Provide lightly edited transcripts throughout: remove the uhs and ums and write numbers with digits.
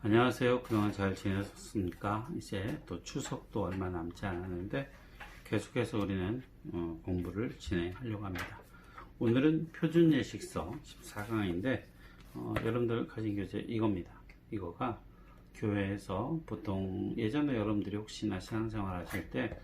안녕하세요. 그동안 잘 지내셨습니까? 이제 또 추석도 얼마 남지 않았는데 계속해서 우리는 공부를 진행하려고 합니다. 오늘은 표준예식서 14강인데 여러분들 가진 교재 이겁니다. 이거가 교회에서 보통 예전에 여러분들이 혹시나 신앙생활 하실 때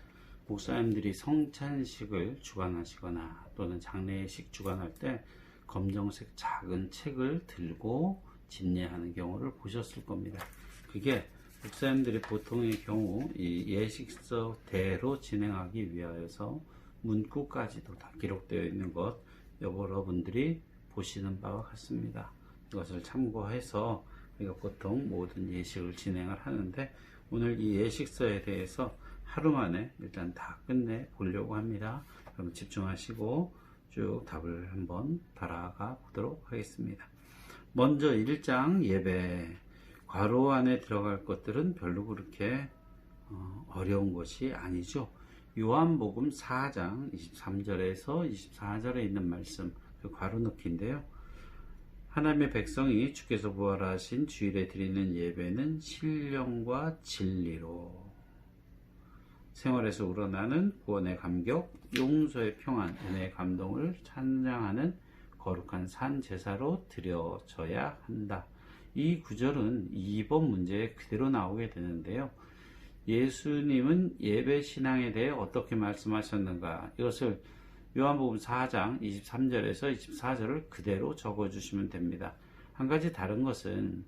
목사님들이 성찬식을 주관하시거나 또는 장례식 주관할 때 검정색 작은 책을 들고 집례하는 경우를 보셨을 겁니다. 그게 목사님들이 보통의 경우 이 예식서대로 진행하기 위하여서 문구까지도 다 기록되어 있는 것 여러분들이 보시는 바와 같습니다. 이것을 참고해서 우리가 보통 모든 예식을 진행을 하는데 오늘 이 예식서에 대해서 하루 만에 일단 다 끝내 보려고 합니다. 그럼 집중하시고 쭉 답을 한번 달아가 보도록 하겠습니다. 먼저 1장 예배 괄호 안에 들어갈 것들은 별로 그렇게 어려운 것이 아니죠. 요한복음 4장 23절에서 24절에 있는 말씀 그 괄호 넣기인데요. 하나님의 백성이 주께서 부활하신 주일에 드리는 예배는 신령과 진리로 생활에서 우러나는 구원의 감격, 용서의 평안, 은혜의 감동을 찬양하는 거룩한 산 제사로 드려져야 한다. 이 구절은 2번 문제에 그대로 나오게 되는데요. 예수님은 예배 신앙에 대해 어떻게 말씀하셨는가? 이것을 요한복음 4장 23절에서 24절을 그대로 적어주시면 됩니다. 한 가지 다른 것은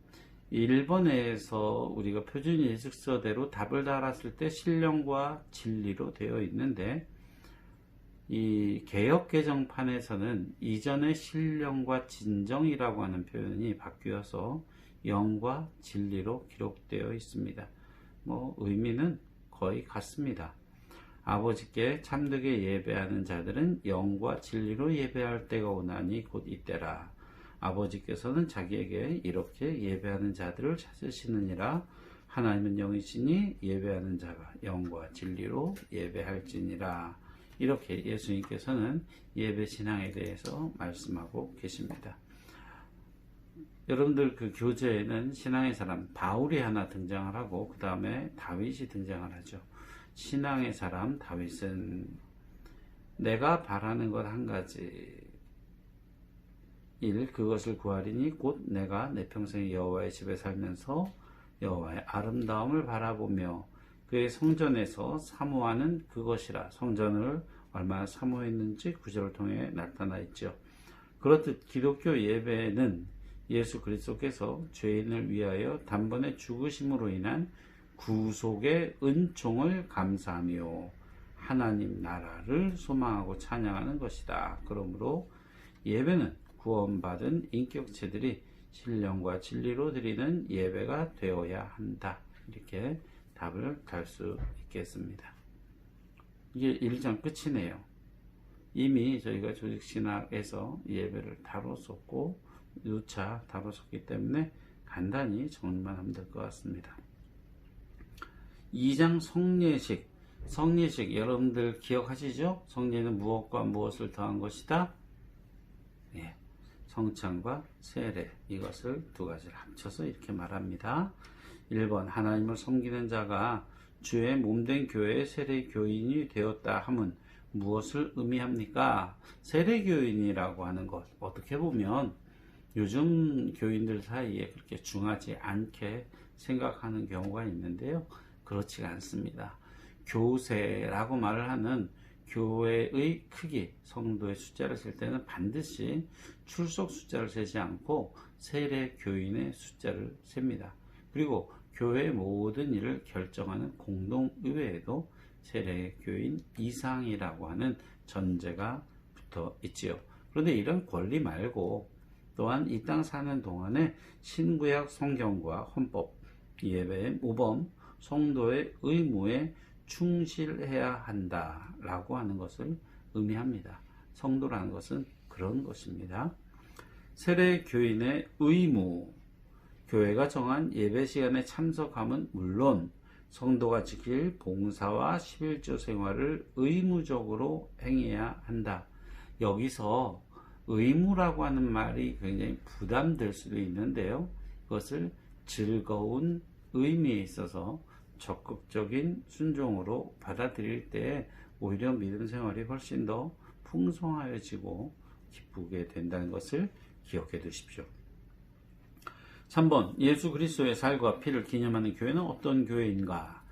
1번에서 우리가 표준 예식서대로 답을 달았을 때 신령과 진리로 되어 있는데 이 개역개정판에서는 이전의 신령과 진정이라고 하는 표현이 바뀌어서 영과 진리로 기록되어 있습니다. 의미는 거의 같습니다. 아버지께 참되게 예배하는 자들은 영과 진리로 예배할 때가 오나니 곧 이때라. 아버지께서는 자기에게 이렇게 예배하는 자들을 찾으시느니라. 하나님은 영이시니 예배하는 자가 영과 진리로 예배할지니라. 이렇게 예수님께서는 예배 신앙에 대해서 말씀하고 계십니다. 여러분들 그 교재에는 신앙의 사람 바울이 하나 등장을 하고 그 다음에 다윗이 등장을 하죠. 신앙의 사람 다윗은 내가 바라는 것 한 가지 그것을 구하리니 곧 내가 내 평생 여호와의 집에 살면서 여호와의 아름다움을 바라보며 그의 성전에서 사모하는 그것이라. 성전을 얼마나 사모했는지 구절을 통해 나타나 있죠. 그렇듯 기독교 예배는 예수 그리스도께서 죄인을 위하여 단번에 죽으심으로 인한 구속의 은총을 감사하며 하나님 나라를 소망하고 찬양하는 것이다. 그러므로 예배는 구원받은 인격체들이 신령과 진리로 드리는 예배가 되어야 한다. 이렇게 답을 달 수 있겠습니다. 이게 1장 끝이네요. 이미 저희가 조직신학에서 예배를 다뤘었고 누차 다뤘었기 때문에 간단히 정리만 하면 될 것 같습니다. 2장 성례식 여러분들 기억하시죠? 성례는 무엇과 무엇을 더한 것이다? 예, 성찬과 세례 이것을 두 가지를 합쳐서 이렇게 말합니다. 1번 하나님을 섬기는 자가 주의 몸된 교회의 세례교인이 되었다 함은 무엇을 의미합니까? 세례교인이라고 하는 것 어떻게 보면 요즘 교인들 사이에 그렇게 중하지 않게 생각하는 경우가 있는데요. 그렇지가 않습니다. 교세라고 말을 하는 교회의 크기, 성도의 숫자를 셀 때는 반드시 출석 숫자를 세지 않고 세례교인의 숫자를 셉니다. 그리고 교회의 모든 일을 결정하는 공동의회에도 세례교인 이상이라고 하는 전제가 붙어 있지요. 그런데 이런 권리 말고 또한 이 땅 사는 동안에 신구약 성경과 헌법, 예배의 모범, 성도의 의무에 충실해야 한다라고 하는 것을 의미합니다. 성도라는 것은 그런 것입니다. 세례교인의 의무, 교회가 정한 예배 시간에 참석함은 물론 성도가 지킬 봉사와 11조 생활을 의무적으로 행해야 한다. 여기서 의무라고 하는 말이 굉장히 부담될 수도 있는데요. 그것을 즐거운 의미에 있어서 적극적인 순종으로 받아들일 때 오히려 믿음 생활이 훨씬 더 풍성하여지고 기쁘게 된다는 것을 기억해 두십시오. 3번, 예수 그리스도의 살과 피를 기념하는 교회는 어떤 교회인가?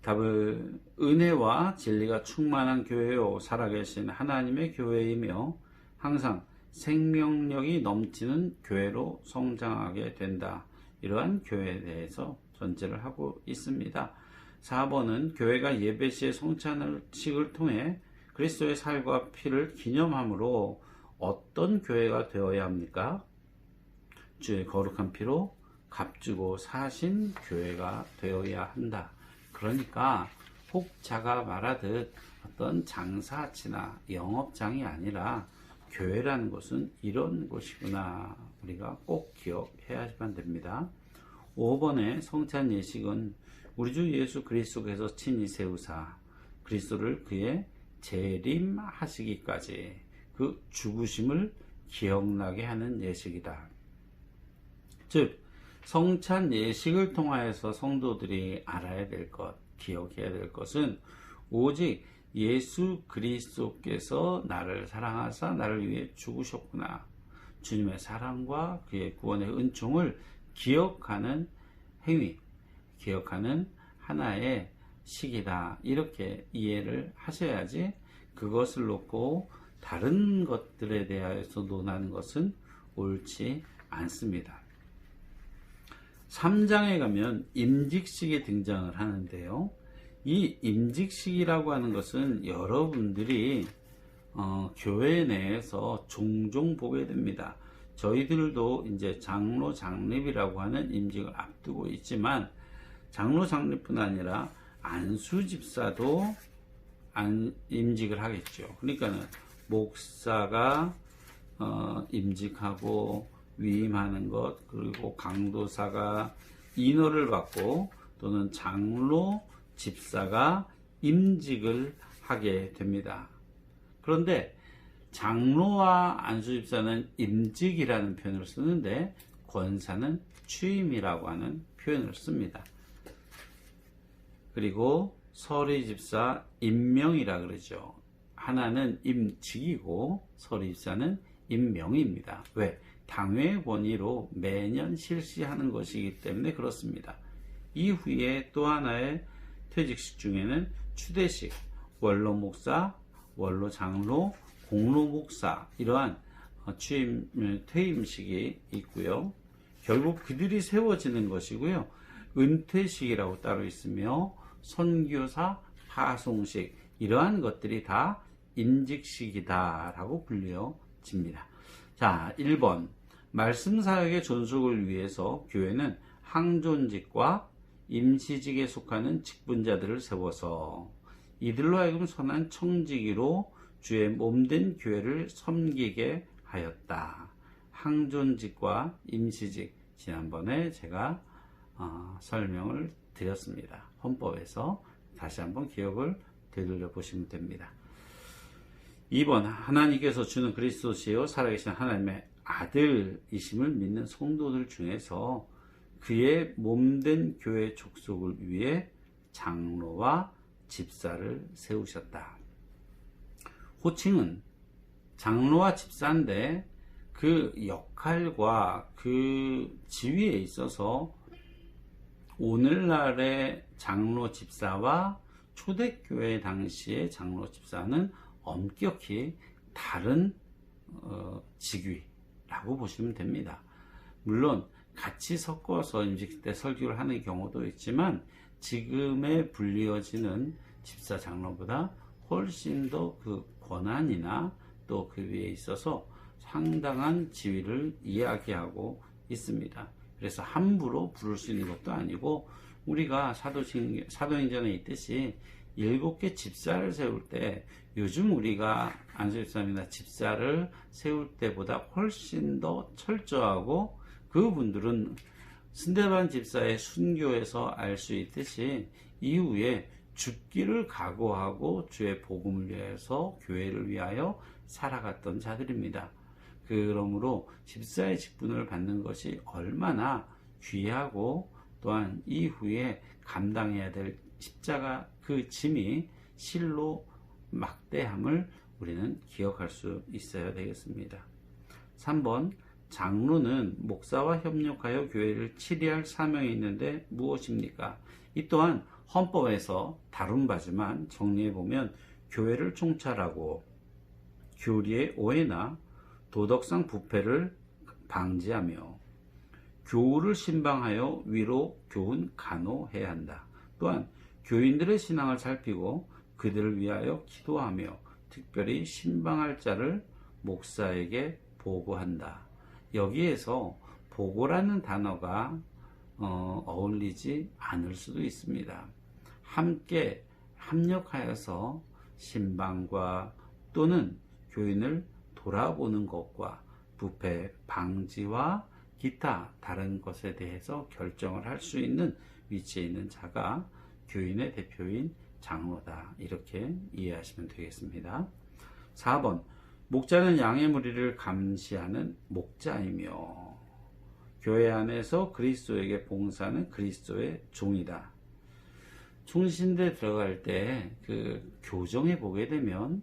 답을 은혜와 진리가 충만한 교회요, 살아계신 하나님의 교회이며 항상 생명력이 넘치는 교회로 성장하게 된다. 이러한 교회에 대해서 전제를 하고 있습니다. 4번은 교회가 예배 시의 성찬식을 통해 그리스도의 살과 피를 기념함으로 어떤 교회가 되어야 합니까? 주의 거룩한 피로 값주고 사신 교회가 되어야 한다. 그러니까 혹자가 말하듯 어떤 장사치나 영업장이 아니라 교회라는 것은 이런 곳이구나. 우리가 꼭 기억해야만 됩니다. 5번의 성찬 예식은 우리 주 예수 그리스도께서 친히 세우사 그리스도를 그의 재림하시기까지 그 죽으심을 기억나게 하는 예식이다. 즉 성찬 예식을 통하여서 성도들이 알아야 될 것, 기억해야 될 것은 오직 예수 그리스도께서 나를 사랑하사 나를 위해 죽으셨구나. 주님의 사랑과 그의 구원의 은총을 기억하는 행위, 기억하는 하나의 시기다. 이렇게 이해를 하셔야지 그것을 놓고 다른 것들에 대해서 논하는 것은 옳지 않습니다. 3장에 가면 임직식이 등장을 하는데요. 이 임직식이라고 하는 것은 여러분들이 교회 내에서 종종 보게 됩니다. 저희들도 이제 장로 장립이라고 하는 임직을 앞두고 있지만 장로 장립뿐 아니라 안수 집사도 임직을 하겠죠. 그러니까는 목사가 임직하고 위임하는 것, 그리고 강도사가 인허를 받고 또는 장로 집사가 임직을 하게 됩니다. 그런데 장로와 안수집사는 임직이라는 표현을 쓰는데 권사는 취임이라고 하는 표현을 씁니다. 그리고 서리집사 임명이라 그러죠. 하나는 임직이고 서리집사는 임명입니다. 왜? 당회 권위로 매년 실시하는 것이기 때문에 그렇습니다. 이후에 또 하나의 퇴직식 중에는 추대식, 원로 목사, 원로 장로, 공로 목사 이러한 퇴임식이 있고요. 결국 그들이 세워지는 것이고요. 은퇴식이라고 따로 있으며 선교사, 파송식 이러한 것들이 다 임직식이다 라고 불려집니다. 자, 1번 말씀사역의 존속을 위해서 교회는 항존직과 임시직에 속하는 직분자들을 세워서 이들로 하여금 선한 청지기로 주의 몸된 교회를 섬기게 하였다. 항존직과 임시직 지난번에 제가 설명을 드렸습니다. 헌법에서 다시 한번 기억을 되돌려 보시면 됩니다. 2번 하나님께서 주는 그리스도시요 살아계신 하나님의 아들이심을 믿는 성도들 중에서 그의 몸된 교회 족속을 위해 장로와 집사를 세우셨다. 호칭은 장로와 집사인데 그 역할과 그 지위에 있어서 오늘날의 장로 집사와 초대교회 당시의 장로 집사는 엄격히 다른 직위라고 보시면 됩니다. 물론 같이 섞어서 임직 때 설교를 하는 경우도 있지만 지금의 불리어지는 집사 장로보다 훨씬 더 그 권한이나 또 그 위에 있어서 상당한 지위를 이야기하고 있습니다. 그래서 함부로 부를 수 있는 것도 아니고 우리가 사도행전에 있듯이 7개 집사를 세울 때 요즘 우리가 안수집사님이나 집사를 세울 때보다 훨씬 더 철저하고 그분들은 스데반 집사의 순교에서 알 수 있듯이 이후에 죽기를 각오하고 주의 복음을 위해서 교회를 위하여 살아갔던 자들입니다. 그러므로 집사의 직분을 받는 것이 얼마나 귀하고 또한 이후에 감당해야 될 십자가 그 짐이 실로 막대함을 우리는 기억할 수 있어야 되겠습니다. 3번, 장로는 목사와 협력하여 교회를 치리할 사명이 있는데 무엇입니까? 이 또한 헌법에서 다룬 바지만 정리해보면 교회를 총찰하고 교리의 오해나 도덕상 부패를 방지하며 교우를 신방하여 위로 교훈 간호해야 한다. 또한 교인들의 신앙을 살피고 그들을 위하여 기도하며 특별히 신방할 자를 목사에게 보고한다. 여기에서 보고라는 단어가 어울리지 않을 수도 있습니다. 함께 합력하여서 신방과 또는 교인을 돌아보는 것과 부패 방지와 기타 다른 것에 대해서 결정을 할 수 있는 위치에 있는 자가 교인의 대표인 장로다. 이렇게 이해하시면 되겠습니다. 4번, 목자는 양의 무리를 감시하는 목자이며 교회 안에서 그리스도에게 봉사하는 그리스도의 종이다. 충신대 들어갈 때 그 교정에 보게 되면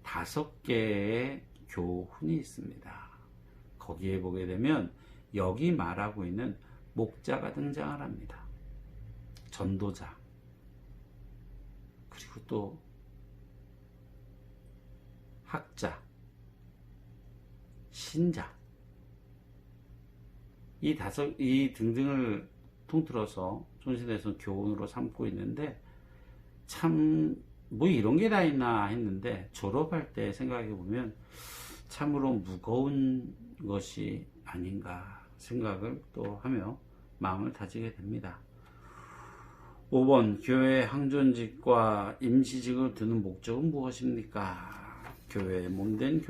5개의 교훈이 있습니다. 거기에 보게 되면 여기 말하고 있는 목자가 등장을 합니다. 전도자, 그리고 또 학자, 신자, 이 등등을 통틀어서 총신대에서 교훈으로 삼고 있는데 참 뭐 이런 게 다 있나 했는데 졸업할 때 생각해 보면 참으로 무거운 것이 아닌가 생각을 또 하며 마음을 다지게 됩니다. 5번, 교회 항존직과 임시직을 두는 목적은 무엇입니까? 주의 몸된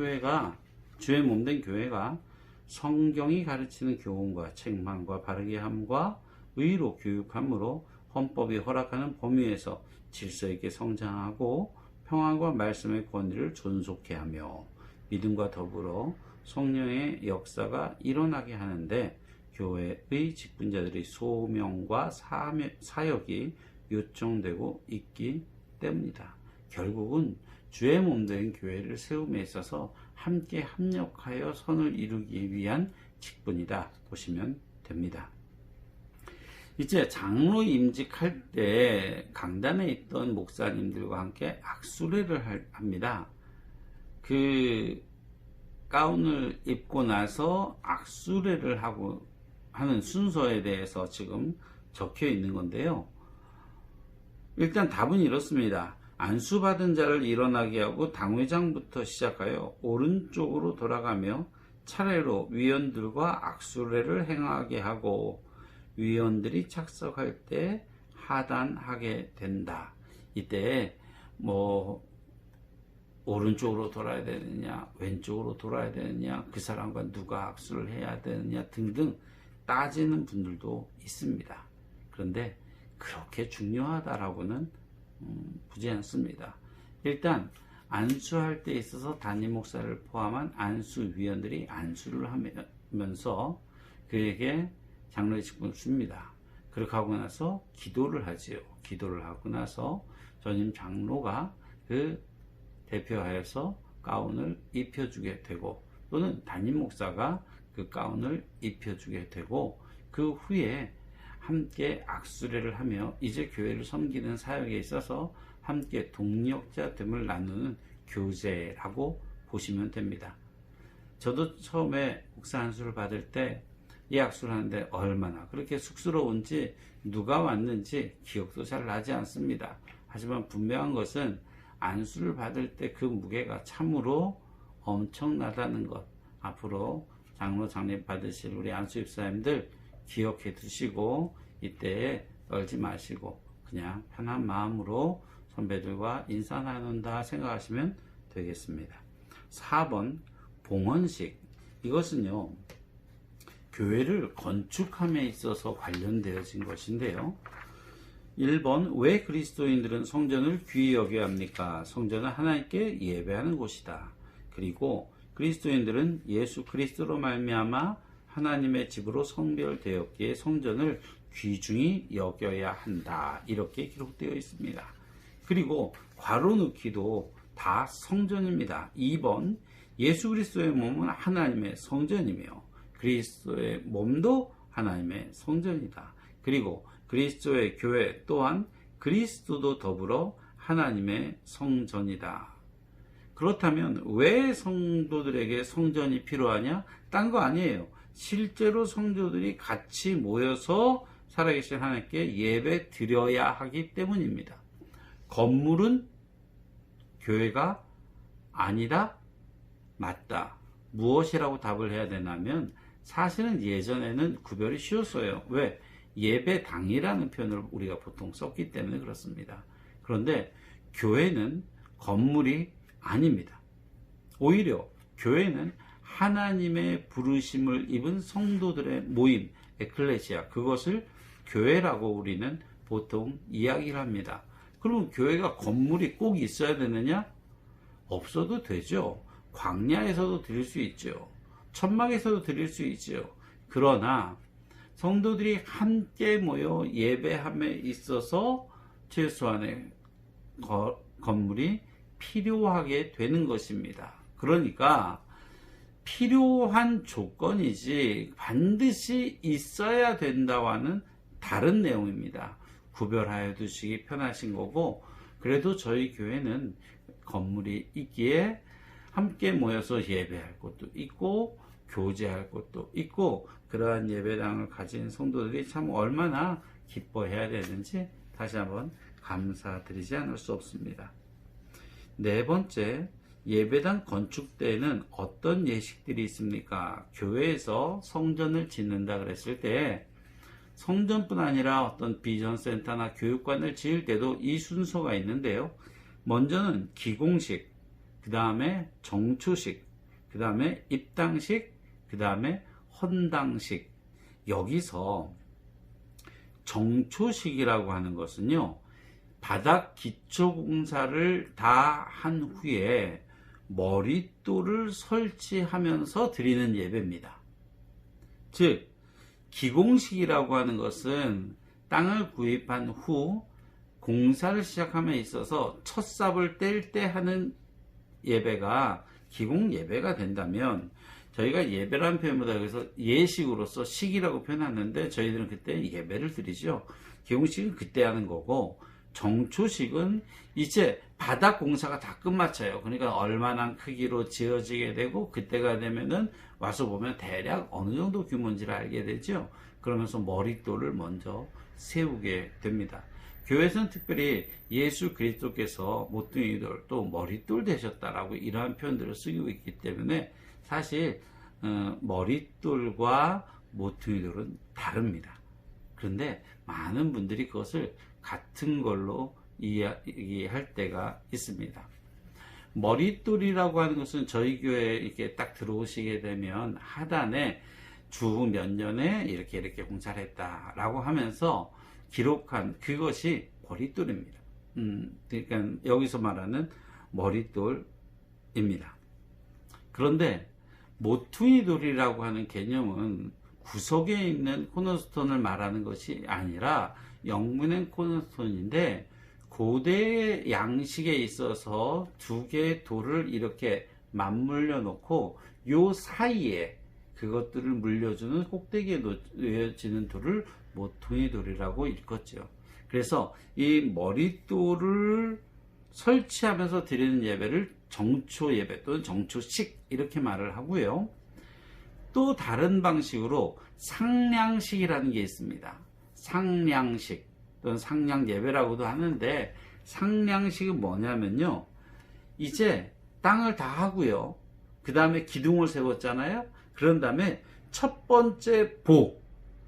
교회가 성경이 가르치는 교훈과 책망과 바르게 함과 의로 교육함으로 헌법이 허락하는 범위에서 질서 있게 성장하고 평안과 말씀의 권위를 존속해 하며 믿음과 더불어 성령의 역사가 일어나게 하는데 교회의 직분자들의 소명과 사역이 요청되고 있기 때문이다. 결국은 주의 몸된 교회를 세움에 있어서 함께 합력하여 선을 이루기 위한 직분이다 보시면 됩니다. 이제 장로 임직할 때 강단에 있던 목사님들과 함께 악수례를 합니다. 그 가운을 입고 나서 악수례를 하는 순서에 대해서 지금 적혀 있는 건데요. 일단 답은 이렇습니다. 안수받은 자를 일어나게 하고 당회장부터 시작하여 오른쪽으로 돌아가며 차례로 위원들과 악수례를 행하게 하고 위원들이 착석할 때 하단하게 된다. 이때 뭐 오른쪽으로 돌아야 되느냐, 왼쪽으로 돌아야 되느냐, 그 사람과 누가 악수를 해야 되느냐 등등 따지는 분들도 있습니다. 그런데 그렇게 중요하다라고는 보지 않습니다. 일단 안수할 때 있어서 담임 목사를 포함한 안수위원들이 안수를 하면서 그에게 장로의 직분을 줍니다. 그렇게 하고 나서 기도를 하지요. 기도를 하고 나서 전임 장로가 그 대표하여서 가운을 입혀주게 되고 또는 담임 목사가 그 가운을 입혀주게 되고 그 후에 함께 악수례를 하며 이제 교회를 섬기는 사역에 있어서 함께 동력자됨을 나누는 교제라고 보시면 됩니다. 저도 처음에 목사 안수를 받을 때 이 악수를 하는데 얼마나 그렇게 쑥스러운지 누가 왔는지 기억도 잘 나지 않습니다. 하지만 분명한 것은 안수를 받을 때 그 무게가 참으로 엄청나다는 것, 앞으로 장로 장례 받으실 우리 안수 집사님들 기억해 두시고 이때에 떨지 마시고 그냥 편한 마음으로 선배들과 인사 나눈다 생각하시면 되겠습니다. 4번 봉헌식, 이것은요 교회를 건축함에 있어서 관련되어진 것인데요. 1번, 왜 그리스도인들은 성전을 귀히 여겨야 합니까? 성전은 하나님께 예배하는 곳이다. 그리고 그리스도인들은 예수 그리스도로 말미암아 하나님의 집으로 성별되었기에 성전을 귀중히 여겨야 한다. 이렇게 기록되어 있습니다. 그리고 괄호 넣기도 다 성전입니다. 2번 예수 그리스도의 몸은 하나님의 성전이며 그리스도의 몸도 하나님의 성전이다. 그리고 그리스도의 교회 또한 그리스도도 더불어 하나님의 성전이다. 그렇다면 왜 성도들에게 성전이 필요하냐? 딴 거 아니에요. 실제로 성도들이 같이 모여서 살아계신 하나님께 예배 드려야 하기 때문입니다. 건물은 교회가 아니다? 맞다. 무엇이라고 답을 해야 되냐면 사실은 예전에는 구별이 쉬웠어요. 왜? 예배당이라는 표현을 우리가 보통 썼기 때문에 그렇습니다. 그런데 교회는 건물이 아닙니다. 오히려 교회는 하나님의 부르심을 입은 성도들의 모임, 에클레시아, 그것을 교회라고 우리는 보통 이야기를 합니다. 그러면 교회가 건물이 꼭 있어야 되느냐? 없어도 되죠. 광야에서도 드릴 수 있죠. 천막에서도 드릴 수 있죠. 그러나 성도들이 함께 모여 예배함에 있어서 최소한의 건물이 필요하게 되는 것입니다. 그러니까 필요한 조건이지 반드시 있어야 된다와는 다른 내용입니다. 구별하여 두시기 편하신 거고, 그래도 저희 교회는 건물이 있기에 함께 모여서 예배할 곳도 있고 교제할 곳도 있고, 그러한 예배당을 가진 성도들이 참 얼마나 기뻐해야 되는지 다시 한번 감사드리지 않을 수 없습니다. 네 번째, 예배당 건축 때에는 어떤 예식들이 있습니까? 교회에서 성전을 짓는다 그랬을 때 성전뿐 아니라 어떤 비전센터나 교육관을 지을 때도 이 순서가 있는데요. 먼저는 기공식, 그 다음에 정초식, 그 다음에 입당식, 그 다음에 헌당식. 여기서 정초식이라고 하는 것은요, 바닥 기초공사를 다 한 후에 머릿돌을 설치하면서 드리는 예배입니다. 즉, 기공식이라고 하는 것은 땅을 구입한 후 공사를 시작함에 있어서 첫 삽을 뗄 때 하는 예배가 기공 예배가 된다면, 저희가 예배라는 표현보다 여기서 예식으로서 식이라고 표현하는데 저희들은 그때 예배를 드리죠. 기공식은 그때 하는 거고, 정초식은 이제 바닥 공사가 다 끝마쳐요. 그러니까 얼마나 크기로 지어지게 되고, 그때가 되면은 와서 보면 대략 어느 정도 규모인지를 알게 되죠. 그러면서 머릿돌을 먼저 세우게 됩니다. 교회에서는 특별히 예수 그리스도께서 모퉁이돌 또 머릿돌 되셨다라고 이러한 표현들을 쓰고 있기 때문에 사실 머릿돌과 모퉁이돌은 다릅니다. 그런데 많은 분들이 그것을 같은 걸로 이해할 때가 있습니다. 머릿돌이라고 하는 것은 저희 교회에 이렇게 딱 들어오시게 되면 하단에 주 몇 년에 이렇게 공사를 했다라고 하면서 기록한 그것이 머릿돌입니다. 그러니까 여기서 말하는 머릿돌입니다. 그런데 모퉁이돌이라고 하는 개념은 구석에 있는 코너스톤을 말하는 것이 아니라 영문의 코너스톤인데, 고대 양식에 있어서 두 개의 돌을 이렇게 맞물려 놓고 요 사이에 그것들을 물려주는 꼭대기에 놓여지는 돌을 모퉁이돌이라고 일컫죠. 그래서 이 머릿돌을 설치하면서 드리는 예배를 정초 예배 또는 정초식 이렇게 말을 하고요. 또 다른 방식으로 상량식이라는 게 있습니다. 상량식 또는 상량 예배라고도 하는데, 상량식은 뭐냐면요, 이제 땅을 다 하고요, 그 다음에 기둥을 세웠잖아요. 그런 다음에 첫 번째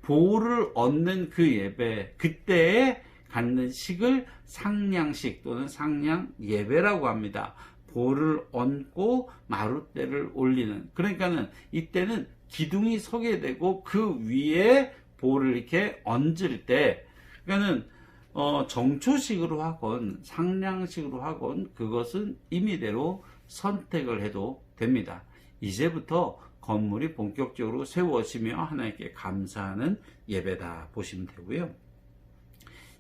보를 얻는 그 예배, 그때에 갖는 식을 상량식 또는 상량 예배라고 합니다. 보를 얹고 마룻대를 올리는, 그러니까는 이때는 기둥이 서게 되고 그 위에 보를 이렇게 얹을 때, 그러니까는 정초식으로 하건 상량식으로 하건 그것은 임의대로 선택을 해도 됩니다. 이제부터 건물이 본격적으로 세워지며 하나님께 감사하는 예배다 보시면 되고요.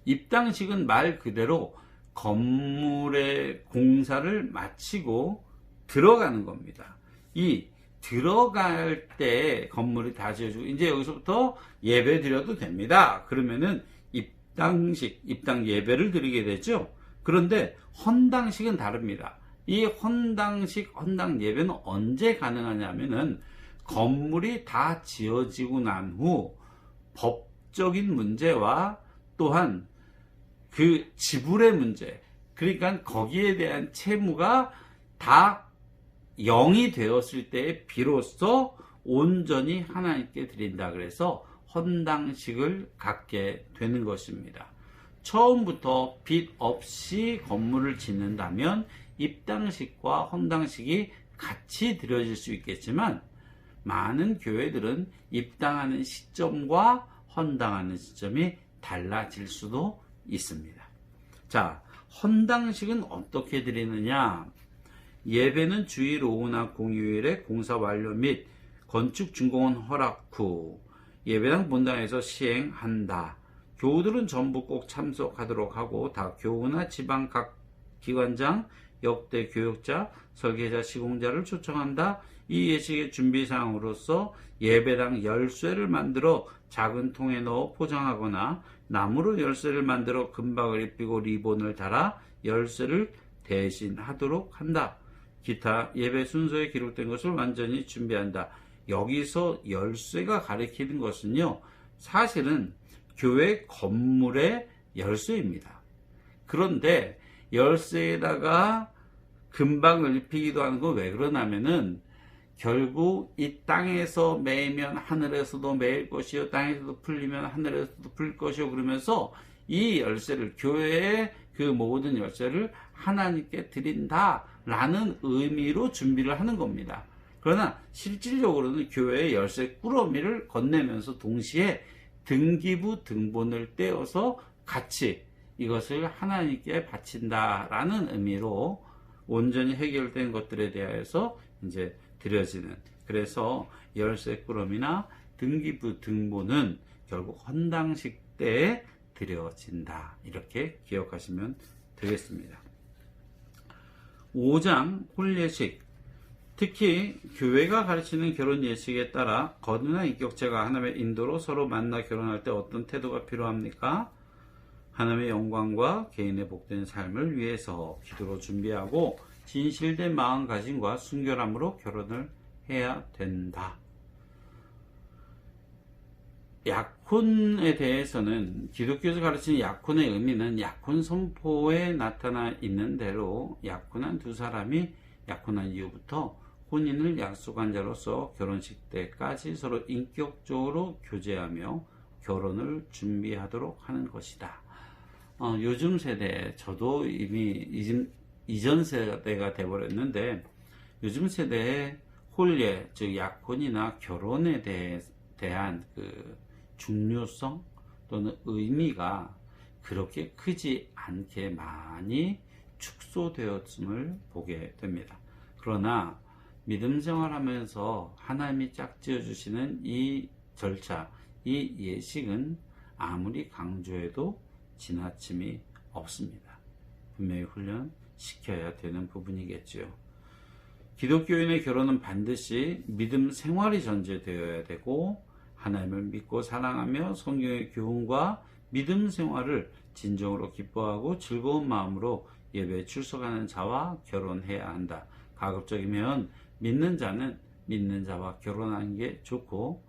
입당식은 말 그대로 건물의 공사를 마치고 들어가는 겁니다. 이 들어갈 때 건물이 다 지어지고 이제 여기서부터 예배 드려도 됩니다. 그러면은 입당 예배를 드리게 되죠. 그런데 헌당식은 다릅니다. 이 헌당 예배는 언제 가능하냐면은 건물이 다 지어지고 난 후 법적인 문제와 또한 그 지불의 문제, 그러니까 거기에 대한 채무가 다 0이 되었을 때 비로소 온전히 하나님께 드린다. 그래서 헌당식을 갖게 되는 것입니다. 처음부터 빚 없이 건물을 짓는다면 입당식과 헌당식이 같이 드려질 수 있겠지만 많은 교회들은 입당하는 시점과 헌당하는 시점이 달라질 수도 있습니다. 자, 헌당식은 어떻게 드리느냐? 예배는 주일 오후나 공휴일에 공사 완료 및 건축 준공은 허락 후 예배당 본당에서 시행한다. 교우들은 전부 꼭 참석하도록 하고 다 교우나 지방 각 기관장, 역대 교육자, 설계자, 시공자를 초청한다. 이 예식의 준비사항으로서 예배당 열쇠를 만들어 작은 통에 넣어 포장하거나 나무로 열쇠를 만들어 금박을 입히고 리본을 달아 열쇠를 대신하도록 한다. 기타 예배 순서에 기록된 것을 완전히 준비한다. 여기서 열쇠가 가리키는 것은요, 사실은 교회 건물의 열쇠입니다. 그런데 열쇠에다가 금박을 입히기도 하는 건 왜 그러냐면은 결국 이 땅에서 매이면 하늘에서도 매일 것이요, 땅에서도 풀리면 하늘에서도 풀릴 것이요, 그러면서 이 열쇠를, 교회의 그 모든 열쇠를 하나님께 드린다라는 의미로 준비를 하는 겁니다. 그러나 실질적으로는 교회의 열쇠 꾸러미를 건네면서 동시에 등기부 등본을 떼어서 같이 이것을 하나님께 바친다라는 의미로 온전히 해결된 것들에 대해서 이제 드려지는, 그래서 열쇠 꾸러미나 등기부 등본은 결국 헌당식 때에 드려진다. 이렇게 기억하시면 되겠습니다. 5장 혼례식, 특히 교회가 가르치는 결혼 예식에 따라 거듭난 인격체가 하나님의 인도로 서로 만나 결혼할 때 어떤 태도가 필요합니까? 하나님의 영광과 개인의 복된 삶을 위해서 기도로 준비하고 진실된 마음가짐과 순결함으로 결혼을 해야 된다. 약혼에 대해서는 기독교에서 가르치는 약혼의 의미는 약혼 선포에 나타나 있는 대로 약혼한 두 사람이 약혼한 이후부터 혼인을 약속한 자로서 결혼식 때까지 서로 인격적으로 교제하며 결혼을 준비하도록 하는 것이다. 요즘 세대, 저도 이미 이전 세대가 돼버렸는데 요즘 세대의 혼례, 즉 약혼이나 결혼에 대한 그 중요성 또는 의미가 그렇게 크지 않게 많이 축소되었음을 보게 됩니다. 그러나 믿음 생활하면서 하나님이 짝지어 주시는 이 절차, 이 예식은 아무리 강조해도 지나침이 없습니다. 분명히 훈련시켜야 되는 부분이겠지요. 기독교인의 결혼은 반드시 믿음 생활이 전제되어야 되고 하나님을 믿고 사랑하며 성경의 교훈과 믿음 생활을 진정으로 기뻐하고 즐거운 마음으로 예배에 출석하는 자와 결혼해야 한다. 가급적이면 믿는 자는 믿는 자와 결혼하는 게 좋고,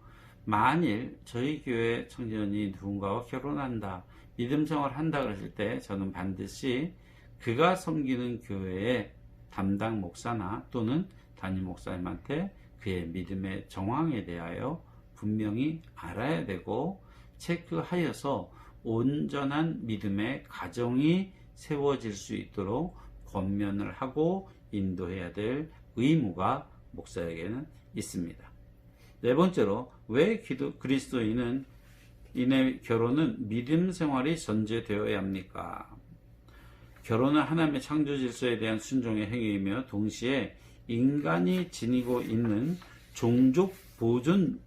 만일 저희 교회 청년이 누군가와 결혼한다, 믿음 생활을 한다 그랬을 때 저는 반드시 그가 섬기는 교회의 담당 목사나 또는 담임 목사님한테 그의 믿음의 정황에 대하여 분명히 알아야 되고 체크하여서 온전한 믿음의 가정이 세워질 수 있도록 권면을 하고 인도해야 될 의무가 목사에게는 있습니다. 네 번째로, 왜 그리스도인은 인의 결혼은 믿음 생활이 전제되어야 합니까? 결혼은 하나님의 창조 질서에 대한 순종의 행위이며 동시에 인간이 지니고 있는 종족 보존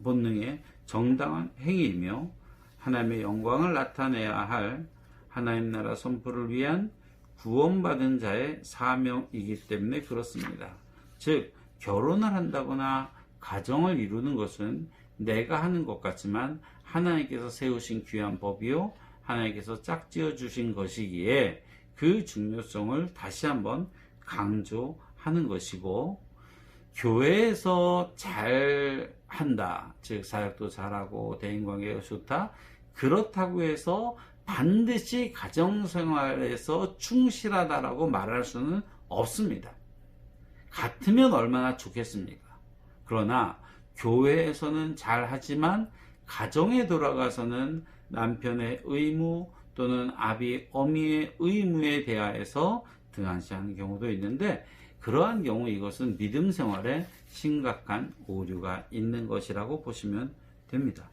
본능의 정당한 행위이며 하나님의 영광을 나타내야 할 하나님 나라 선포를 위한 구원받은 자의 사명이기 때문에 그렇습니다. 즉 결혼을 한다거나 가정을 이루는 것은 내가 하는 것 같지만 하나님께서 세우신 귀한 법이요 하나님께서 짝지어 주신 것이기에 그 중요성을 다시 한번 강조하는 것이고, 교회에서 잘 한다, 즉 사역도 잘하고 대인관계가 좋다, 그렇다고 해서 반드시 가정생활에서 충실하다라고 말할 수는 없습니다. 같으면 얼마나 좋겠습니까? 그러나 교회에서는 잘하지만 가정에 돌아가서는 남편의 의무 또는 아비, 어미의 의무에 대하여서 등한시하는 경우도 있는데, 그러한 경우 이것은 믿음 생활에 심각한 오류가 있는 것이라고 보시면 됩니다.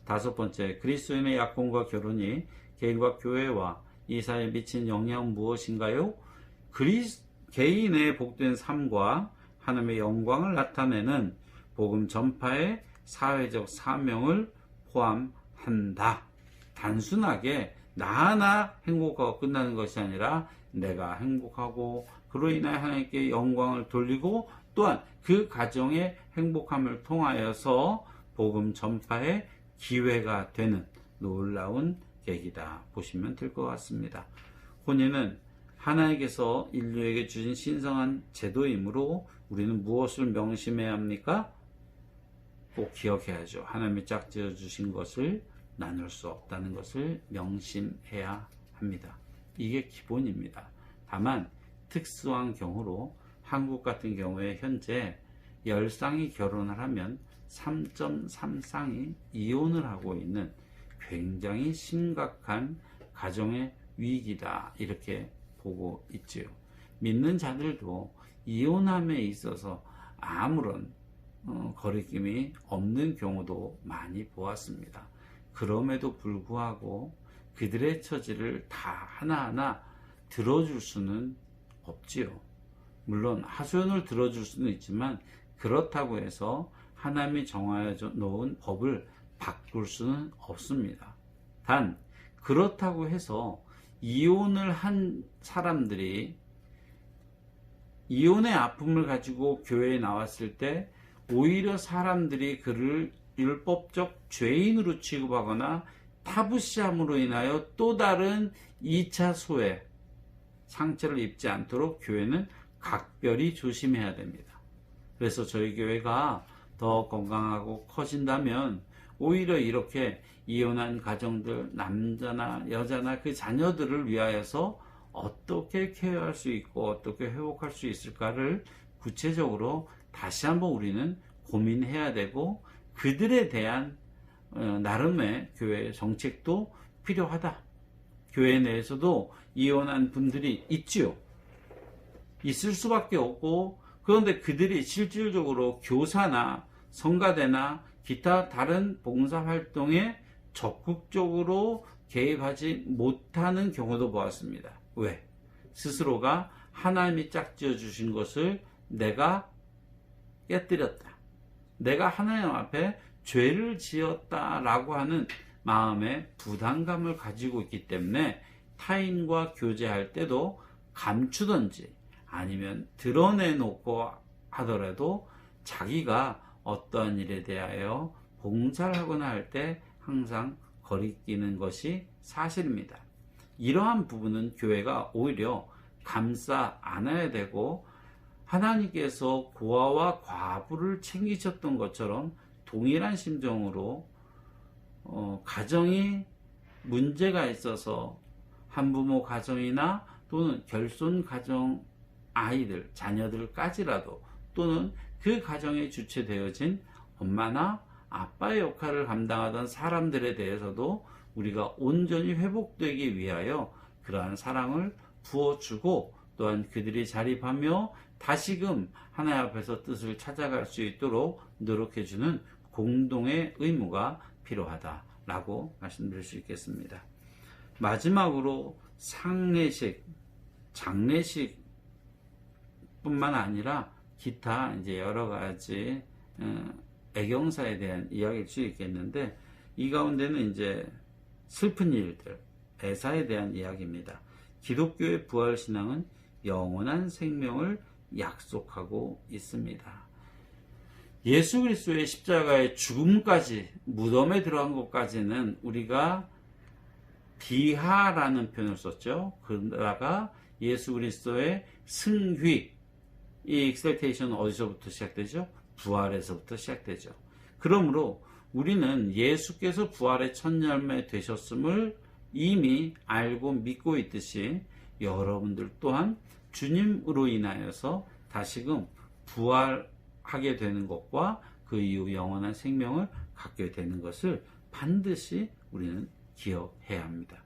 다섯 번째, 그리스도인의 약혼과 결혼이 개인과 교회와 이 사이에 미친 영향은 무엇인가요? 개인의 복된 삶과 하나님의 영광을 나타내는 복음 전파의 사회적 사명을 포함한다. 단순하게 나 하나 행복하고 끝나는 것이 아니라 내가 행복하고 그로 인하여 하나님께 영광을 돌리고 또한 그 가정의 행복함을 통하여서 복음 전파의 기회가 되는 놀라운 계기다 보시면 될 것 같습니다. 혼인은 하나님께서 인류에게 주신 신성한 제도이므로 우리는 무엇을 명심해야 합니까? 꼭 기억해야죠. 하나님이 짝지어 주신 것을 나눌 수 없다는 것을 명심해야 합니다. 이게 기본입니다. 다만 특수한 경우로 한국 같은 경우에 현재 10쌍이 결혼을 하면 3.3쌍이 이혼을 하고 있는 굉장히 심각한 가정의 위기다, 이렇게 보고 있지요. 믿는 자들도 이혼함에 있어서 아무런 거리낌이 없는 경우도 많이 보았습니다. 그럼에도 불구하고 그들의 처지를 다 하나하나 들어줄 수는 없지요. 물론 하소연을 들어줄 수는 있지만 그렇다고 해서 하나님이 정하여 놓은 법을 바꿀 수는 없습니다. 단 그렇다고 해서 이혼을 한 사람들이 이혼의 아픔을 가지고 교회에 나왔을 때 오히려 사람들이 그를 율법적 죄인으로 취급하거나 타부시함으로 인하여 또 다른 2차 소외, 상처를 입지 않도록 교회는 각별히 조심해야 됩니다. 그래서 저희 교회가 더 건강하고 커진다면 오히려 이렇게 이혼한 가정들, 남자나 여자나 그 자녀들을 위하여서 어떻게 케어할 수 있고 어떻게 회복할 수 있을까를 구체적으로 다시 한번 우리는 고민해야 되고, 그들에 대한 나름의 교회 정책도 필요하다. 교회 내에서도 이혼한 분들이 있지요. 있을 수밖에 없고, 그런데 그들이 실질적으로 교사나 성가대나 기타 다른 봉사활동에 적극적으로 개입하지 못하는 경우도 보았습니다. 왜? 스스로가 하나님이 짝지어 주신 것을 내가 깨뜨렸다, 내가 하나님 앞에 죄를 지었다라고 하는 마음의 부담감을 가지고 있기 때문에 타인과 교제할 때도 감추든지 아니면 드러내놓고 하더라도 자기가 어떠한 일에 대하여 봉사를 하거나 할 때 항상 거리끼는 것이 사실입니다. 이러한 부분은 교회가 오히려 감싸 안아야 되고, 하나님께서 고아와 과부를 챙기셨던 것처럼 동일한 심정으로 가정이 문제가 있어서 한부모 가정이나 또는 결손 가정 아이들, 자녀들까지라도, 또는 그 가정에 주체되어진 엄마나 아빠의 역할을 감당하던 사람들에 대해서도 우리가 온전히 회복되기 위하여 그러한 사랑을 부어주고, 또한 그들이 자립하며 다시금 하나님 앞에서 뜻을 찾아갈 수 있도록 노력해주는 공동의 의무가 필요하다라고 말씀드릴 수 있겠습니다. 마지막으로 상례식, 장례식 뿐만 아니라 기타 이제 여러 가지 애경사에 대한 이야기일 수 있겠는데, 이 가운데는 이제 슬픈 일들, 애사에 대한 이야기입니다. 기독교의 부활신앙은 영원한 생명을 약속하고 있습니다. 예수 그리스도의 십자가의 죽음까지, 무덤에 들어간 것까지는 우리가 비하라는 표현을 썼죠. 그러다가 예수 그리스도의 승휘, 이 익셀테이션은 어디서부터 시작되죠? 부활에서부터 시작되죠. 그러므로 우리는 예수께서 부활의 첫 열매 되셨음을 이미 알고 믿고 있듯이, 여러분들 또한 주님으로 인하여서 다시금 부활하게 되는 것과 그 이후 영원한 생명을 갖게 되는 것을 반드시 우리는 기억해야 합니다.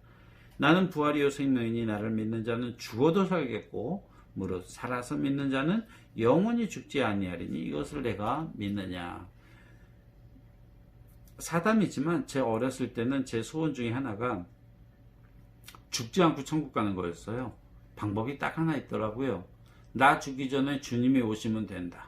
나는 부활이요 생명이니 나를 믿는 자는 죽어도 살겠고 무릇 살아서 믿는 자는 영원히 죽지 아니하리니 이것을 내가 믿느냐. 사담이지만 제 어렸을 때는 제 소원 중에 하나가 죽지 않고 천국 가는 거였어요. 방법이 딱 하나 있더라고요. 나 죽기 전에 주님이 오시면 된다.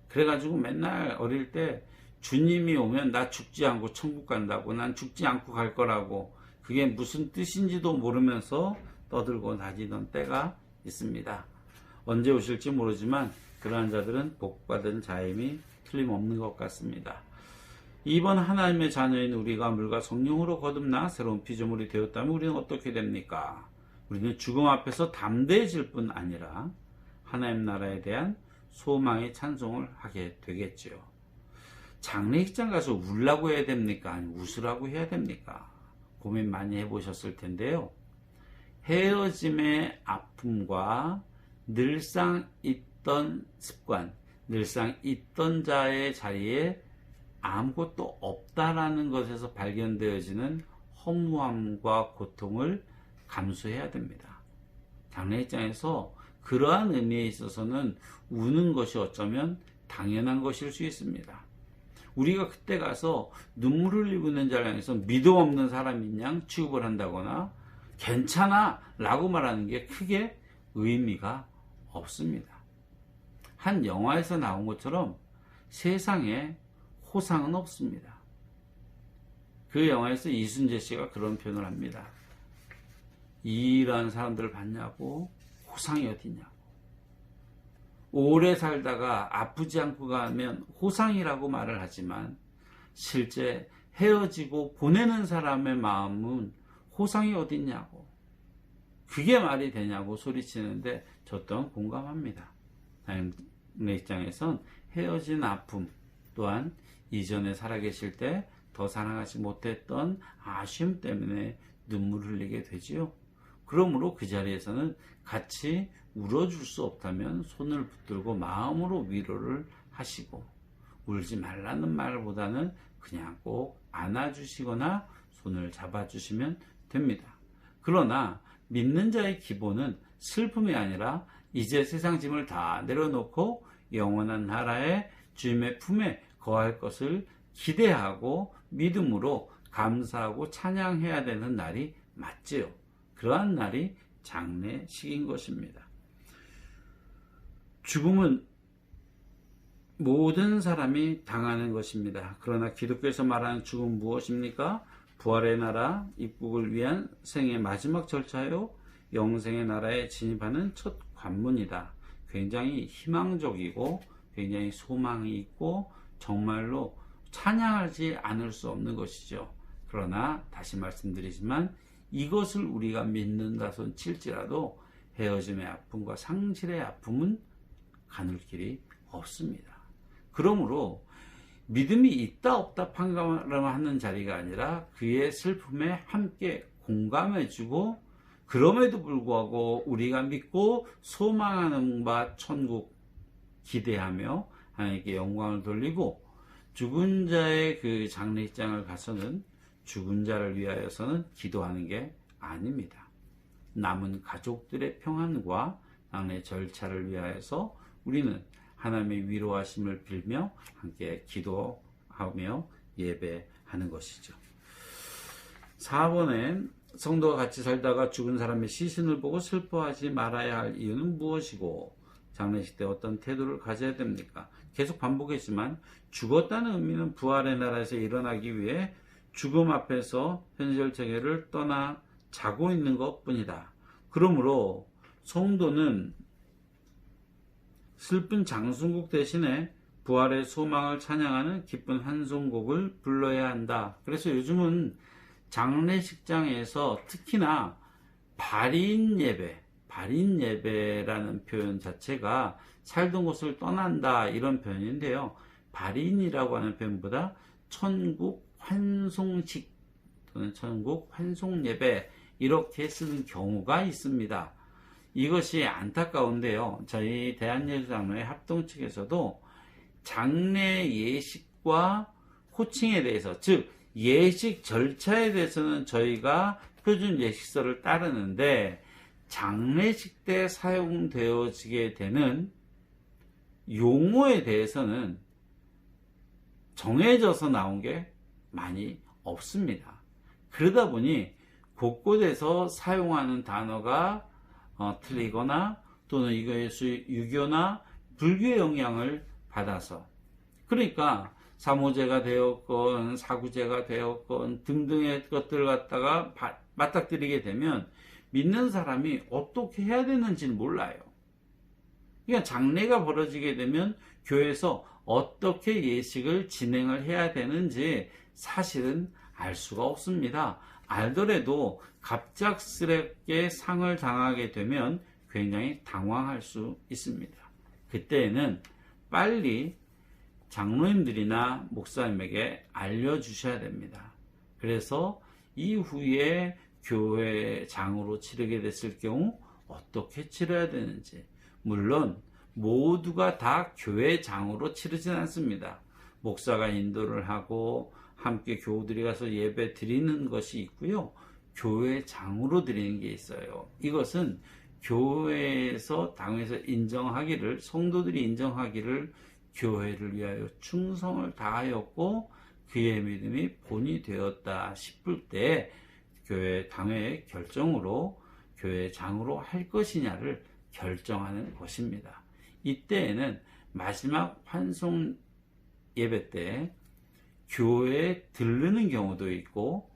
그래가지고 맨날 어릴 때 주님이 오면 나 죽지 않고 천국 간다고, 난 죽지 않고 갈 거라고, 그게 무슨 뜻인지도 모르면서 떠들고 다니던 때가 있습니다. 언제 오실지 모르지만 그러한 자들은 복받은 자임이 틀림없는 것 같습니다. 이번 하나님의 자녀인 우리가 물과 성령으로 거듭나 새로운 피조물이 되었다면 우리는 어떻게 됩니까? 우리는 죽음 앞에서 담대해질 뿐 아니라 하나님 나라에 대한 소망의 찬송을 하게 되겠지요. 장례식장 가서 울라고 해야 됩니까? 아니면 웃으라고 해야 됩니까? 고민 많이 해보셨을 텐데요. 헤어짐의 아픔과 늘상 있던 습관, 늘상 있던 자의 자리에 아무것도 없다라는 것에서 발견되어지는 허무함과 고통을 감수해야 됩니다. 장례식장에서 그러한 의미에 있어서는 우는 것이 어쩌면 당연한 것일 수 있습니다. 우리가 그때 가서 눈물을 흘리고 있는 자를 향해서 믿음 없는 사람인 양 취급을 한다거나 괜찮아 라고 말하는 게 크게 의미가 없습니다. 한 영화에서 나온 것처럼 세상에 호상은 없습니다. 그 영화에서 이순재 씨가 그런 표현을 합니다. 이런 사람들을 봤냐고, 호상이 어디냐고. 오래 살다가 아프지 않고 가면 호상이라고 말을 하지만 실제 헤어지고 보내는 사람의 마음은 호상이 어딨냐고, 그게 말이 되냐고 소리치는데 저 또한 공감합니다. 하나님의 입장에선 헤어진 아픔 또한 이전에 살아계실 때 더 사랑하지 못했던 아쉬움 때문에 눈물을 흘리게 되지요. 그러므로 그 자리에서는 같이 울어줄 수 없다면 손을 붙들고 마음으로 위로를 하시고, 울지 말라는 말보다는 그냥 꼭 안아주시거나 손을 잡아주시면 됩니다. 그러나 믿는 자의 기본은 슬픔이 아니라 이제 세상 짐을 다 내려놓고 영원한 나라의 주님의 품에 거할 것을 기대하고 믿음으로 감사하고 찬양해야 되는 날이 맞지요. 그러한 날이 장례식인 것입니다. 죽음은 모든 사람이 당하는 것입니다. 그러나 기독교에서 말하는 죽음은 무엇입니까? 부활의 나라 입국을 위한 생의 마지막 절차요, 영생의 나라에 진입하는 첫 관문이다. 굉장히 희망적이고 굉장히 소망이 있고 정말로 찬양하지 않을 수 없는 것이죠. 그러나 다시 말씀드리지만 이것을 우리가 믿는다 손 칠지라도 헤어짐의 아픔과 상실의 아픔은 가눌 길이 없습니다. 그러므로 믿음이 있다 없다 판가름하는 자리가 아니라 그의 슬픔에 함께 공감해주고, 그럼에도 불구하고 우리가 믿고 소망하는 바 천국 기대하며 하나님께 영광을 돌리고, 죽은 자의 그 장례식장을 가서는 죽은 자를 위하여서는 기도하는 게 아닙니다. 남은 가족들의 평안과 장례 절차를 위하여서 우리는 하나님의 위로하심을 빌며 함께 기도하며 예배하는 것이죠. 4번에 성도가 같이 살다가 죽은 사람의 시신을 보고 슬퍼하지 말아야 할 이유는 무엇이고, 장례식 때 어떤 태도를 가져야 됩니까? 계속 반복했지만 죽었다는 의미는 부활의 나라에서 일어나기 위해 죽음 앞에서 현실 체계를 떠나 자고 있는 것 뿐이다. 그러므로 성도는 슬픈 장순국 대신에 부활의 소망을 찬양하는 기쁜 환송곡을 불러야 한다. 그래서 요즘은 장례식장에서 특히나 발인 예배라는 표현 자체가 살던 곳을 떠난다 이런 표현인데요. 발인이라고 하는 표현보다 천국 환송식 또는 천국 환송 예배 이렇게 쓰는 경우가 있습니다. 이것이 안타까운데요. 저희 대한예수장로회 합동 측에서도 장례 예식과 호칭에 대해서, 즉 예식 절차에 대해서는 저희가 표준 예식서를 따르는데 장례식 때 사용되어지게 되는 용어에 대해서는 정해져서 나온 게 많이 없습니다. 그러다 보니 곳곳에서 사용하는 단어가 틀리거나 또는 이것이 유교나 불교의 영향을 받아서, 그러니까 사모제가 되었건 사구제가 되었건 등등의 것들을 갖다가 맞닥뜨리게 되면 믿는 사람이 어떻게 해야 되는지는 몰라요. 그러니까 장례가 벌어지게 되면 교회에서 어떻게 예식을 진행을 해야 되는지 사실은 알 수가 없습니다. 알더라도 갑작스럽게 상을 당하게 되면 굉장히 당황할 수 있습니다. 그때에는 빨리 장로님들이나 목사님에게 알려주셔야 됩니다. 그래서 이후에 교회장으로 치르게 됐을 경우 어떻게 치러야 되는지, 물론 모두가 다 교회장으로 치르진 않습니다. 목사가 인도를 하고 함께 교우들이 가서 예배 드리는 것이 있고요. 교회장으로 드리는 게 있어요. 이것은 교회에서 당에서 인정하기를, 성도들이 인정하기를 교회를 위하여 충성을 다하였고 그의 믿음이 본이 되었다 싶을 때 교회 당회의 결정으로 교회장으로 할 것이냐를 결정하는 것입니다. 이때에는 마지막 환송 예배 때 교회에 들르는 경우도 있고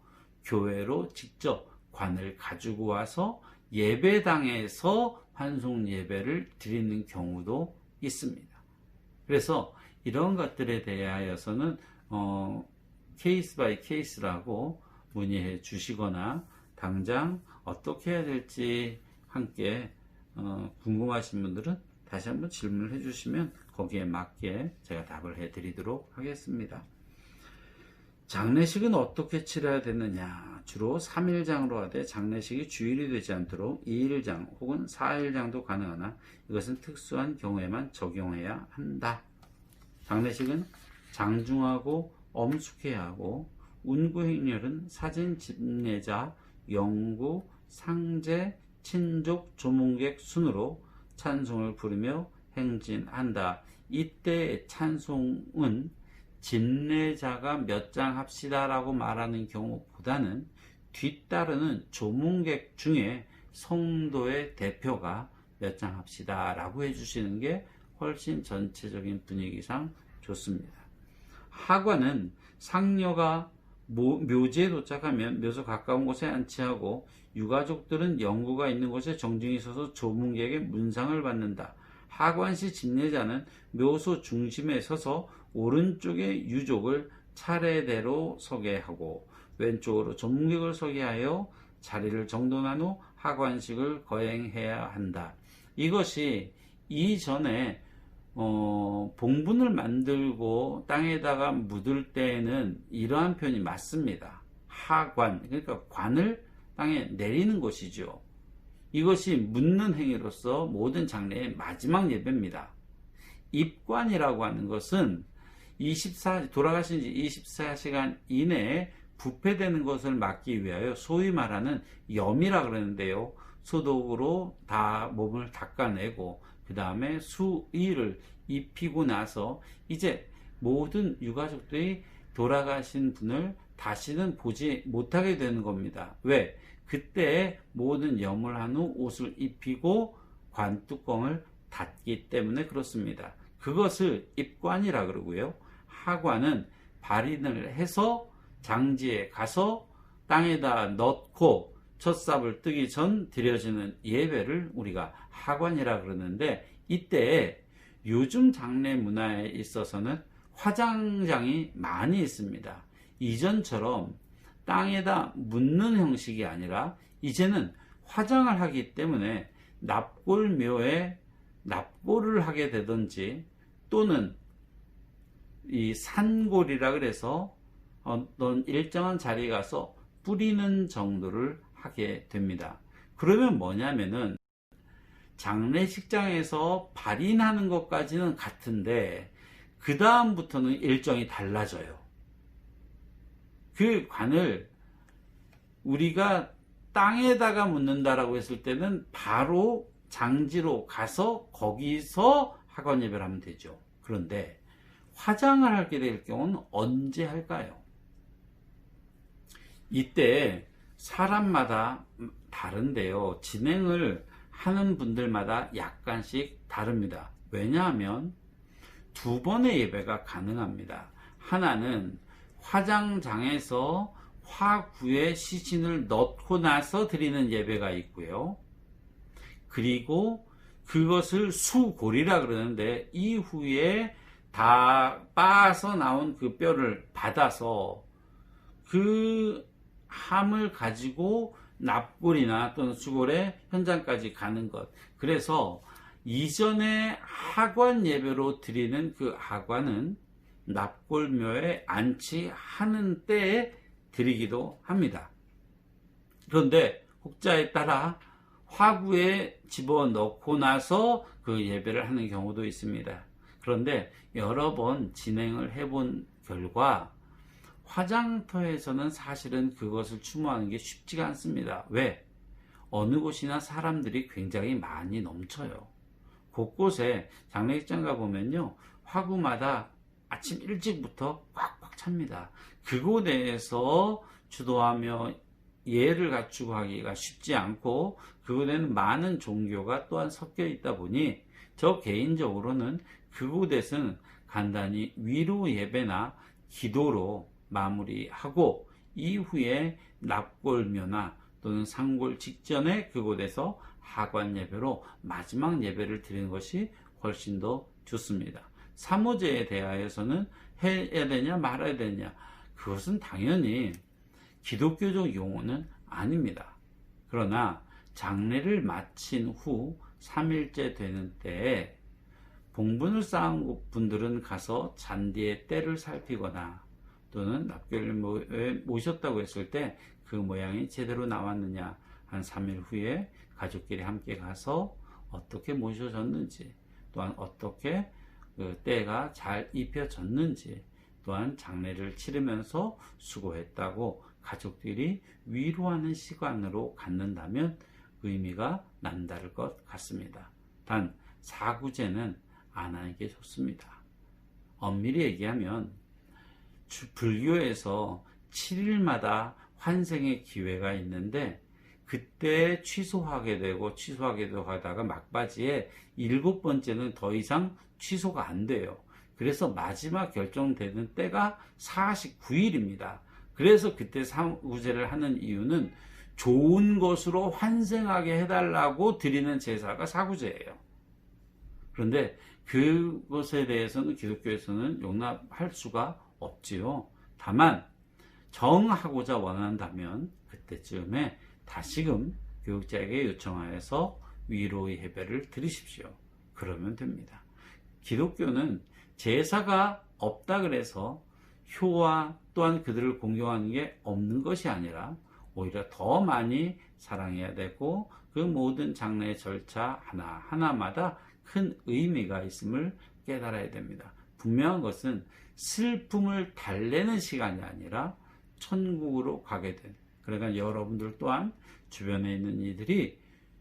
교회로 직접 관을 가지고 와서 예배당에서 환송 예배를 드리는 경우도 있습니다. 그래서 이런 것들에 대하여서는 케이스 바이 케이스라고 문의해 주시거나 당장 어떻게 해야 될지 함께 궁금하신 분들은 다시 한번 질문을 해주시면 거기에 맞게 제가 답을 해드리도록 하겠습니다. 장례식은 어떻게 치러야 되느냐? 주로 3일장으로 하되 장례식이 주일이 되지 않도록 2일장 혹은 4일장도 가능하나 이것은 특수한 경우에만 적용해야 한다. 장례식은 장중하고 엄숙해야 하고 운구행렬은 사진 집례자, 영구, 상제, 친족, 조문객 순으로 찬송을 부르며 행진한다. 이때 찬송은 집례자가 몇 장 합시다 라고 말하는 경우보다는 뒤따르는 조문객 중에 성도의 대표가 몇 장 합시다 라고 해주시는 게 훨씬 전체적인 분위기상 좋습니다. 하관은 상녀가 묘지에 도착하면 묘소 가까운 곳에 안치하고 유가족들은 영구가 있는 곳에 정중히 서서 조문객의 문상을 받는다. 하관시 집례자는 묘소 중심에 서서 오른쪽에 유족을 차례대로 서게 하고 왼쪽으로 조문객을 서게 하여 자리를 정돈한 후 하관식을 거행해야 한다. 이것이 이전에 봉분을 만들고 땅에다가 묻을 때에는 이러한 표현이 맞습니다. 하관, 그러니까 관을 땅에 내리는 것이죠. 이것이 묻는 행위로서 모든 장례의 마지막 예배입니다. 입관이라고 하는 것은 돌아가신 지 24시간 이내에 부패되는 것을 막기 위하여 소위 말하는 염이라 그러는데요. 소독으로 다 몸을 닦아내고 그 다음에 수의를 입히고 나서 이제 모든 유가족들이 돌아가신 분을 다시는 보지 못하게 되는 겁니다. 왜? 그때 모든 염을 한 후 옷을 입히고 관 뚜껑을 닿기 때문에 그렇습니다. 그것을 입관이라 그러고요. 하관은 발인을 해서 장지에 가서 땅에다 넣고 첫 삽을 뜨기 전 드려지는 예배를 우리가 하관이라 그러는데, 이때 요즘 장례 문화에 있어서는 화장장이 많이 있습니다. 이전처럼 땅에다 묻는 형식이 아니라 이제는 화장을 하기 때문에 납골묘에 납골을 하게 되든지, 또는 이 산골이라 그래서 어떤 일정한 자리에 가서 뿌리는 정도를 하게 됩니다. 그러면 뭐냐면은 장례식장에서 발인하는 것까지는 같은데 그 다음부터는 일정이 달라져요. 그 관을 우리가 땅에다가 묻는다라고 했을 때는 바로 장지로 가서 거기서 하관 예배를 하면 되죠. 그런데 화장을 하게 될 경우는 언제 할까요? 이때 사람마다 다른데요. 진행을 하는 분들마다 약간씩 다릅니다. 왜냐하면 두 번의 예배가 가능합니다. 하나는 화장장에서 화구에 시신을 넣고 나서 드리는 예배가 있고요. 그리고 그것을 수골이라 그러는데, 이후에 다 빻아서 나온 그 뼈를 받아서 그 함을 가지고 납골이나 또는 수골의 현장까지 가는 것. 그래서 이전에 하관 예배로 드리는 그 하관은 납골묘에 안치하는 때에 드리기도 합니다. 그런데 혹자에 따라 화구에 집어넣고 나서 그 예배를 하는 경우도 있습니다. 그런데 여러 번 진행을 해본 결과 화장터에서는 사실은 그것을 추모하는 게 쉽지가 않습니다. 왜? 어느 곳이나 사람들이 굉장히 많이 넘쳐요. 곳곳에 장례식장 가보면요, 화구마다 아침 일찍부터 꽉꽉 찹니다. 그곳에서 주도하며 예를 갖추고 하기가 쉽지 않고, 그곳에는 많은 종교가 또한 섞여 있다 보니 저 개인적으로는 그곳에서는 간단히 위로 예배나 기도로 마무리하고, 이후에 납골묘나 또는 상골 직전에 그곳에서 하관 예배로 마지막 예배를 드리는 것이 훨씬 더 좋습니다. 사모제에 대하여서는 해야 되냐 말아야 되냐, 그것은 당연히 기독교적 용어는 아닙니다. 그러나 장례를 마친 후 3일째 되는 때에 봉분을 쌓은 분들은 가서 잔디의 때를 살피거나, 또는 납골을 모셨다고 했을 때 그 모양이 제대로 나왔느냐, 한 3일 후에 가족끼리 함께 가서 어떻게 모셔졌는지, 또한 어떻게 그 때가 잘 입혀졌는지, 또한 장례를 치르면서 수고했다고 가족들이 위로하는 시간으로 갖는다면 의미가 남다를 것 같습니다. 단 사구제는 안 하는 게 좋습니다. 엄밀히 얘기하면 불교에서 7일마다 환생의 기회가 있는데, 그때 취소하게 되고 하다가 막바지에 7번째는 더 이상 취소가 안 돼요. 그래서 마지막 결정되는 때가 49일입니다. 그래서 그때 사구제를 하는 이유는 좋은 것으로 환생하게 해달라고 드리는 제사가 사구제예요. 그런데 그것에 대해서는 기독교에서는 용납할 수가 없지요. 다만 정하고자 원한다면 그때쯤에 다시금 교육자에게 요청하여서 위로의 예배를 드리십시오. 그러면 됩니다. 기독교는 제사가 없다 그래서 효와 또한 그들을 공경하는 게 없는 것이 아니라 오히려 더 많이 사랑해야 되고, 그 모든 장례의 절차 하나하나마다 큰 의미가 있음을 깨달아야 됩니다. 분명한 것은 슬픔을 달래는 시간이 아니라 천국으로 가게 된, 그러니까 여러분들 또한 주변에 있는 이들이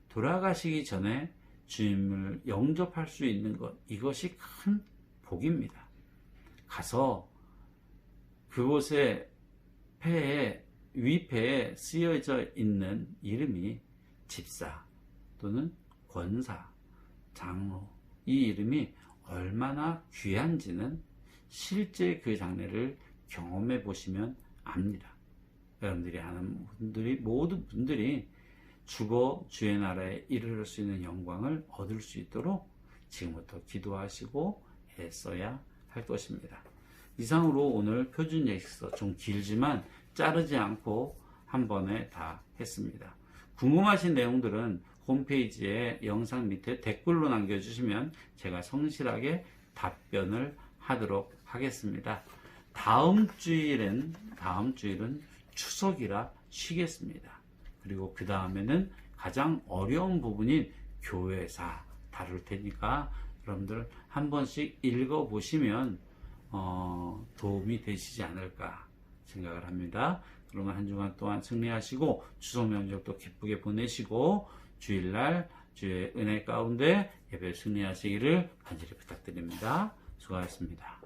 돌아가시기 전에 주님을 영접할 수 있는 것, 이것이 큰 복입니다. 가서 그곳에 위패에 쓰여져 있는 이름이 집사 또는 권사, 장로 이 이름이 얼마나 귀한지는 실제 그 장례를 경험해 보시면 압니다. 여러분들이 아는 분들이, 모든 분들이 죽어 주의 나라에 이르를 수 있는 영광을 얻을 수 있도록 지금부터 기도하시고 애써야 할 것입니다. 이상으로 오늘 표준 예식서 좀 길지만 자르지 않고 한 번에 다 했습니다. 궁금하신 내용들은 홈페이지에 영상 밑에 댓글로 남겨주시면 제가 성실하게 답변을 하도록 하겠습니다. 다음 주일은 추석이라 쉬겠습니다. 그리고 그 다음에는 가장 어려운 부분인 교회사 다룰 테니까 여러분들 한 번씩 읽어보시면 도움이 되시지 않을까 생각을 합니다. 그러면 한 주간 동안 승리하시고 추석 명절도 기쁘게 보내시고 주일날 주의 은혜 가운데 예배 승리하시기를 간절히 부탁드립니다. 수고하셨습니다.